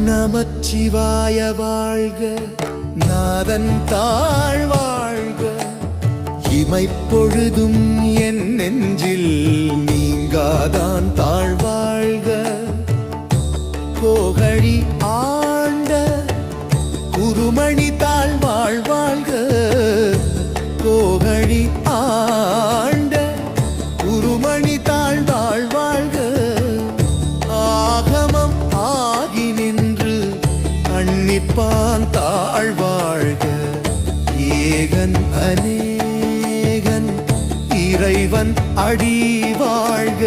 நமச்சிவாய வாழ்க, நாதன் தாழ் வாழ்க, இமைப்பொழுதும் என் நெஞ்சில் நீங்காதான் தாழ்வாழ்க. கோகழி ஆண்ட குருமணி தாழ் வாழ்வாழ்க, கோகழி ஆண்ட குருமணி தாழ் வாழ்வாழ்க. ஆகமம் ஆகி நின்று அன்னிப்பான் தாழ்வாழ்க, ஏகன் அநேகன் இறைவன் அடி வாழ்க.